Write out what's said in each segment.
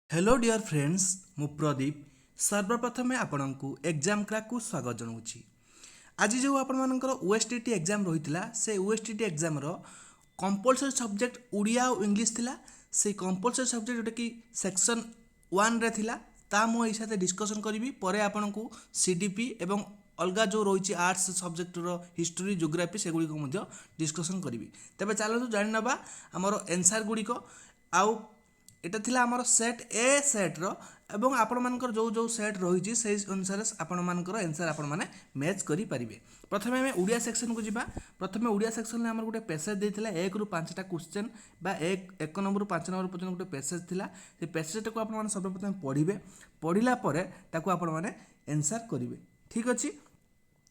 Hello dear friends मु Pradeep सर्वप्रथमे आपणको exam crack को स्वागत जनाऊँगी। आज जो आपर ओएसटीटी एग्जाम रही से ओएसटीटी एग्जाम रो कंपलसरी सब्जेक्ट उड़िया और इंग्लिश थिला। से कंपलसरी सब्जेक्ट जोटा कि सेक्शन 1 रे थिला ता मु एई साथे डिस्कशन करी परे आपणको सीडीपी एवं अलगा जो रही आर्ट्स सब्जेक्ट रो हिस्ट्री जियोग्राफी से गुड़िक मध्य डिस्कशन करी। तेबे चलो जानि नबा हमर आंसर गुड़िक आउ एटा थिला हमर सेट ए सेट रो एवं आपण मानकर जो जो सेट रही से अनुसार आपण मानकर आंसर आपण माने मैच करि परिबे। प्रथमे हम उड़िया सेक्शन को जिबा। प्रथमे उड़िया सेक्शन में हमर गुटे पैसेज देथिला 1 रु 5 टा क्वेश्चन बा 1 नंबर रु 5 नंबर पर्यंत गुटे पैसेज थिला। से पैसेज को आपण माने सर्वप्रथम पढिबे। पढिला परे ताको आपण माने आंसर करिवे। ठीक अछि,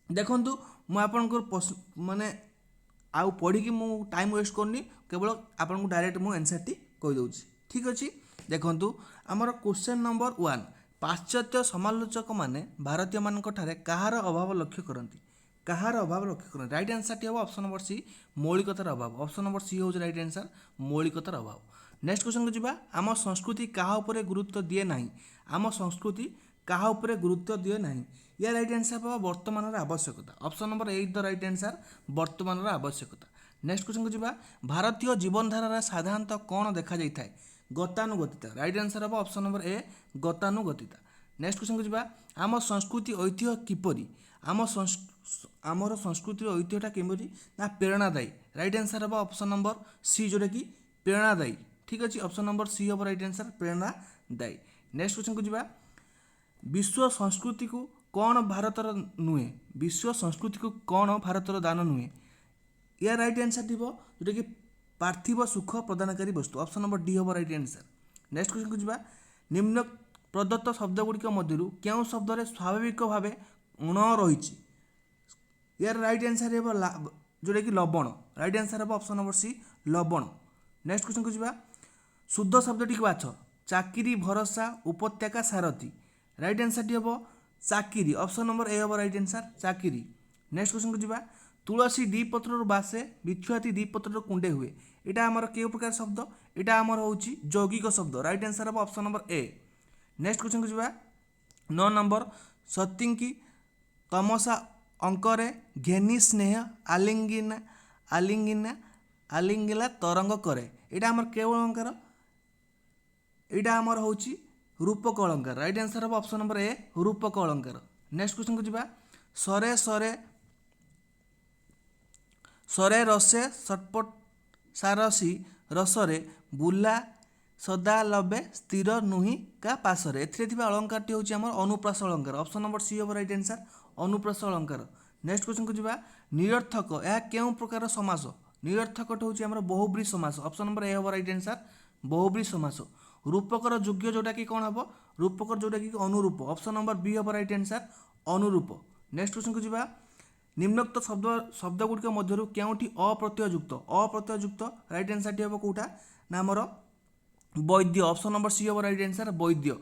देखंतु मु आपनकर माने आउ पढ़ी कि मु टाइम वेस्ट करनी, केवल आपन को डायरेक्ट मु आंसर टी कहि दउछि। ठीक अछि, देखंतु हमर क्वेश्चन नंबर 1 पाश्चात्य समालोचक माने भारतीय मानक ठारे कहार अभाव लक्ष्य करंती। कहार अभाव लक्ष्य करंती राइट आंसर टी हो ऑप्शन नंबर सी मौलिकतार अभाव। ऑप्शन नंबर सी हो राइट आंसर मौलिकतार अभाव। नेक्स्ट क्वेश्चन को जिबा। आम संस्कृति कहा उपरे गुरुत्व दिए नाही। आम संस्कृति कहा उपरे गुरुत्व दिए नाही। या राइट आंसर पावा वर्तमान आवश्यकता। Option number 8 the right answer वर्तमान आवश्यकता। नेक्स्ट क्वेश्चन को जिबा। भारतीय जीवनधारा साधारणतः कौन देखा जाय थाए। गतानुगतिता राइट आंसर हम ऑप्शन नंबर ए गतानुगतिता। नेक्स्ट क्वेश्चन को जिबा। आम संस्कृति ऐतिह्य किपरि। आमर संस्कृति ऐतिह्यटा किपरि ना प्रेरणादायी। राइट आंसर हम ऑप्शन नंबर सी जोटा कि प्रेरणादायी। ठीक अच्छे, option number C hmm right answer प्रेरणादायी। नेक्स्ट क्वेश्चन को जिबा। विश्व संस्कृति को कौन भारतर नुहे। विश्व संस्कृति को कौन भारतर दान नुहे। या राइट आंसर थी जोटा कि पार्थिव सुख प्रदानकारी वस्तु। ऑप्शन नंबर डी हम राइट आंसर। नेक्स्ट क्वेश्चन को जिबा। निम्न प्रदत्त शब्द गुड़िक मध्य क्यों शब्द स्वाभाविक भाव ण रही। यार राइट आंसर है जोटा कि लवण। राइट आंसर है ऑप्शन नंबर सी लवण। नेक्स्ट क्वेश्चन को जिबा। शुद्ध शब्द टी बाछ। चाकिरी भरोसा उपत्यका सारथी। राइट आंसर टी हम चाकिरी। Option number A hmm right answer चाकिरी। Next question को जिबा। तुलसी दी पत्र बासे बिछुआती दी पत्र कुंडे हुए। यहाँ आमर क्यों प्रकार शब्द। यहाँ आमर हूँ यौगिक शब्द। राइट आंसर हम ऑप्शन नंबर ए। नेक्स्ट क्वेश्चन को जिबा। 9 नंबर सतींकी तमसा अंकरे घेनी स्नेह आलिंगिना आलिंगिना आलिंगिला तरंग करे। यहाँ आमर केवल अलंकार। यहाँ आमर हूँ रूपक अलंकार। राइट आंसर हम ऑप्शन नंबर ए रूपक अलंकार। नेक्स्ट क्वेश्चन को जिबा। सरे सरे सरे रसे सटपट सारसी रसरे बुला सदा लबे स्थिर नुही का पासरे। एथिरे अलंकार टी होची हमर अनुप्रास अलंकार। Option number C hmm right answer अनुप्रास अलंकार। नेक्स्ट क्वेश्चन को जिबा। निरर्थक यह केउं प्रकार समास। निरर्थक होची हमर बहुब्री समास। Option number A hmm right answer बहुब्री समास। रूपकर योग्य जोटा कि कौन हम रूपकर जोटा कि अनुरूप। Option number B hmm right answer अनुरूप। नेक्स्ट क्वेश्चन को जिबा। निम्नोक्त शब्द गुड़िक मध्य क्योंटी अप्रत्ययुक्त। अप्रत्ययुक्त राइट आंसर टी हम कौटा ना आमर वैद्य। Option number C hmm right answer वैद्य।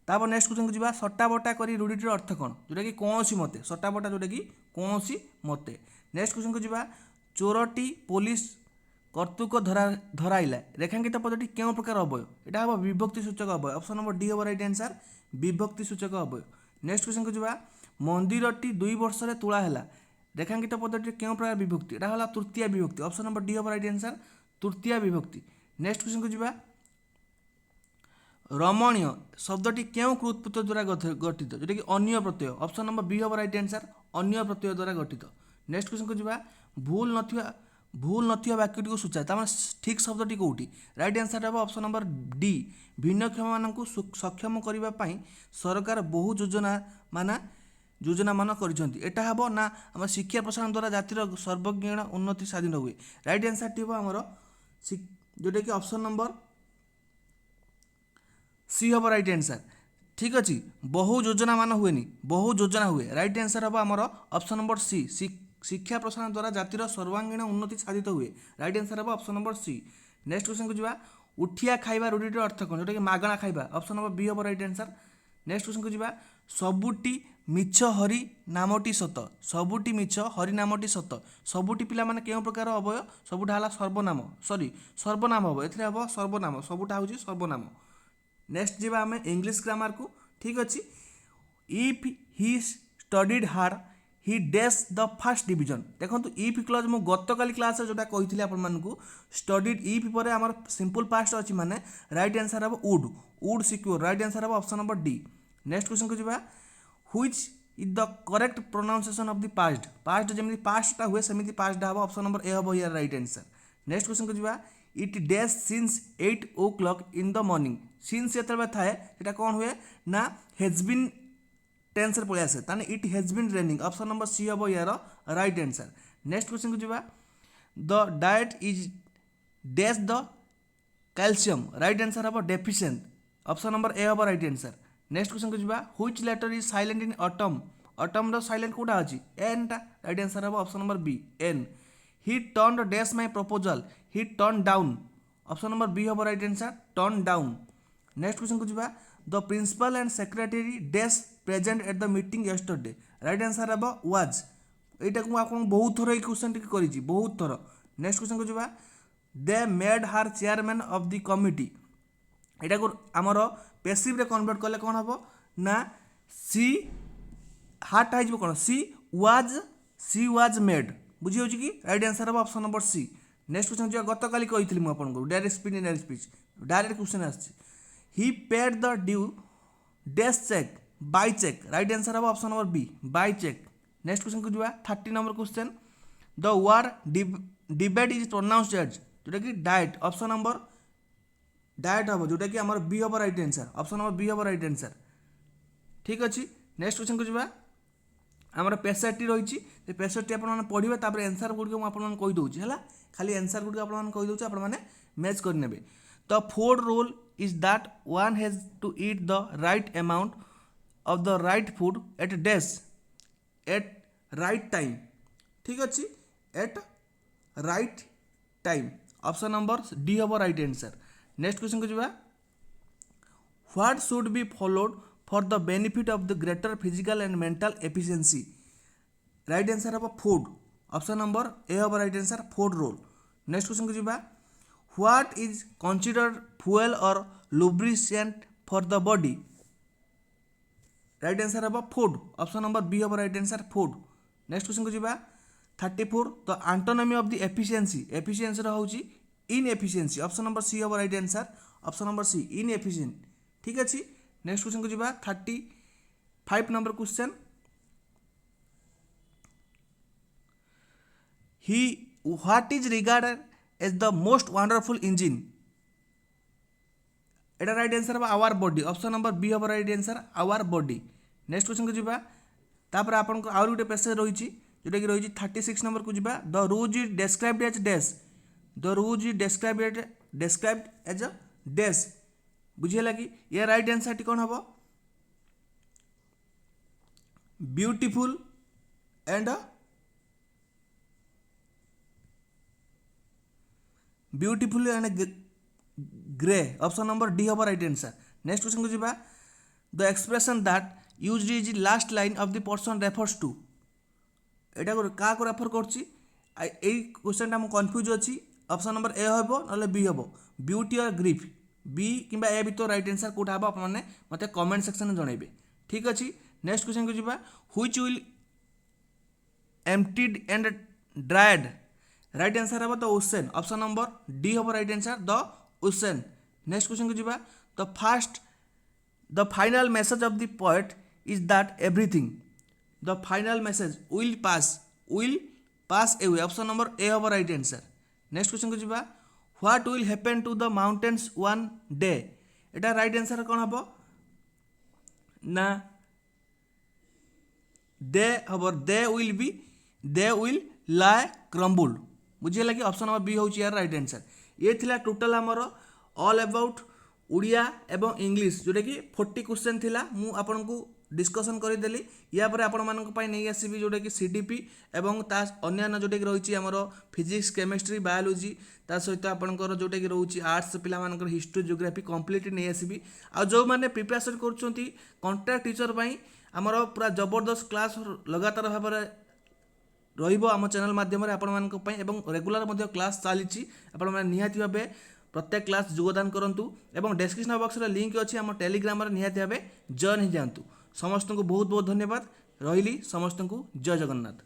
तापर नेक्स्ट क्वेश्चन को जिबा। सट्टाबटा करी रूढ़ीटर अर्थ कौन जोटा कि कौन मते। सट्टाबटा जोटा कि कौन मते। नेक्स्ट क्वेश्चन को जिबा। चोरटी पुलिस कर्तुक धराइला रेखांकित पदटी क्यों प्रकार अवय। यहाँ हम विभक्ति सूचक अवय। ऑप्शन नंबर डी हम राइट आंसर विभक्ति सूचक अवय। नेक्स्ट क्वेश्चन को जिबा। मंदिरटी 2 वर्ष तुला है रेखांकित पदटी क्यों प्रकार विभक्ति। यहाँ है तृतीय विभक्ति। ऑप्शन नंबर डी हम राइट आंसर तृतीय विभक्ति। नेक्स्ट क्वेश्चन को जिबा। रमणीय शब्दटी क्यों कृतप्रत्यय द्वारा गठित जोटा कि अन्य प्रत्यय। Option number B hmm right answer अन्य प्रत्यय द्वारा गठित। नेक्स्ट क्वेश्चन को जिबा। भूल नथिया वाक्यटी को सूचाए तार ठीक शब्दटी कौटी। राइट आंसर हम ऑप्शन नंबर डी भिन्नक्षम मानक सक्षम करने सरकार बहु योजना मान करिसेंती। एटा हबो ना हम शिक्षा प्रसारण द्वारा जातिर सर्वज्ञ उन्नति साधन हुए। राइट आंसर टी हमर जोटा कि option number C hmm right answer. ठीक अच्छे, बहु योजना मान हुए बहु योजना हुए। राइट आंसर हम आमर ऑप्शन नंबर सी शिक्षा प्रसारण द्वारा जातिर सर्वांगीण उन्नति साधित हुए। राइट आंसर हम option number C. Next question को जिबा। उठिया खाइबा रूढ़ीटर अर्थ कौन जोटा कि मागणा खाइबा। Option number B hmm right answer. Next question को जिबा। सबुटी मिछ हरि नामटी सत। सबुटी मिछ हरि नामटी सत। सबुटी पिला माने केउं प्रकार अवय। सबुटा हला सर्वनाम सर्वनाम हम एथिरे हम सर्वनाम सबुटा होची सर्वनाम। नेक्स्ट जीवा आम इंग्लिश ग्रामर को ठीक अच्छे if he studied hard he dash the first division देखो इफ क्लज मु गत काली क्लास जोटा कही आपको स्टडीड इफ पर आम सिंपल पास्ट अच्छी माने राइट आंसर हम वुड सिक्योर राइट आंसर हम option number D next question को जीवा which is the correct pronunciation of the past जमी पास्टा हुए सेमती पास्टा हम ऑप्शन नंबर ए हम यार राइट आंसर नेक्स्ट क्वेश्चन को जीवा it dash since 8 o'clock in the morning since जो थाए ये कौन हुए ना हेज बीन टेंस पलि आसे ताने it has been raining option number C hmm यार राइट आंसर नेक्स्ट क्वेश्चन को जीवा the diet is dash the calcium right answer hmm deficient option number A hmm right answer next question को जीवा which letter is silent in autumn रो silent कोटा अछि N टा right answer हम option number B and he turned dash my proposal he turn down option number B hmm right answer turn down next question को जीवा the principal and secretary dash present at the meeting yesterday right answer hmm was एटा को आपन बहुत थोर ए question टिक करिछि बहुत थोर next question को जीवा they made her chairman of the committee एटा को हमर पैसिव रे कन्वर्ट करले कोन हबो ना सी हार्ट आइजबो कोन सी वाज मेड बुझी होछि कि राइट आंसर हम option number C next question जो गत काली कहितली म आपन को डायरेक्ट स्पीच डायरेक्ट क्वेश्चन आछि he paid the due dash check by check right answer हम option number B by check next question को जीवा 30 number question the word debate is pronounced as जोटा कि डाइट ऑप्शन नंबर डाइट हम जोटा कि हमर B hmm right answer option number B hmm right answer ठीक अछि नेक्स्ट क्वेश्चन को जीवा हमर पेसेटी रहिछि ते पेसेटी आपन माने पढिबे तापर आंसर गुड को आपन माने कहि दोछि हला खाली आंसर गुड को आपन माने कहि दोछि आपन माने मैच कर नेबे the fourth rule is that one has to eat the right amount of the right food at dash at right time ठीक अच्छे at right time option number D हम राइट आंसर नेक्स्ट क्वेश्चन को जीवा what should be followed for the benefit of the greater physical and mental efficiency right answer hmm food option number A hmm right answer food role next question को जीवा what is considered fuel or lubricant for the body right answer hmm food option number B hmm right answer food next question को जीवा 34 the antonymy of the efficiency होची inefficiency option number C hmm right answer option number C inefficient ठीक अछि next question को जीवा 35 number question ही what is regarded as the most wonderful engine एटा right answer hmm our body option number B hmm right answer our body next question को जीवा तापर आपन को आउर गुटे पैसेज रहिछि जोटा कि रहिछि 36 नंबर को जीवा the rouge is described as dash the rouge is described as a dash बुझियला कि ये राइट आंसर टी कोन हबो beautiful and grey option number D हम राइट आंसर नेक्स्ट क्वेश्चन को जीवा the expression that used is last line of the person refers to एटा को रेफर करछि एई क्वेश्चन टा हम कंफ्यूज अछि ऑप्शन नंबर ए हबो नले बी हबो ब्यूटी और ग्रीफ बी किंबा ए भितर राइट आंसर कोठा हबो आप माने मते कमेंट सेक्शन में जणाइबे ठीक अछि नेक्स्ट क्वेश्चन को जीवा which will emptied and dried right answer हबो the ocean option number D हबो right answer the ocean next question को जीवा the final message of the poet is that everything the final message will pass away option number A हबो right answer next question को जीवा what will happen to the mountains one day एटा right answer कोन हबो ना they will lie crumble बुझे लगे option number B होची यार राइट आंसर ये थिला टोटल हमर ऑल अबाउट उड़िया एवं इंग्लिश जोटा कि 40 क्वेश्चन थिला मु आपन को डिस्कशन करदेली या पर आपण मानक पई नै आसीबी जोटा कि सीडीपी एवं ता अन्य जोटा कि रहिछि हमर फिजिक्स केमिस्ट्री बायोलॉजी ता सहित आपनकर जोटा कि रहुछि आर्ट्स पिला मानकर हिस्ट्री ज्योग्राफी कंप्लीट नै आसीबी आ जो माने प्रिपरेशन करछंती कॉन्ट्रैक्ट टीचर पई हमर पूरा जबरदस्त क्लास लगातार भाव रहिबो हम चैनल माध्यम रे आपण मानक पई एवं रेगुलर मध्ये क्लास चलीछि आपण माने निहाती भाबे प्रत्येक क्लास योगदान करूँ और डिस्क्रिप्शन बॉक्स रे लिंक अच्छी आम टेलीग्राम निहाती भाव जॉइन हो जातु। समस्त को बहुत बहुत धन्यवाद रही। समस्त को जय जगन्नाथ।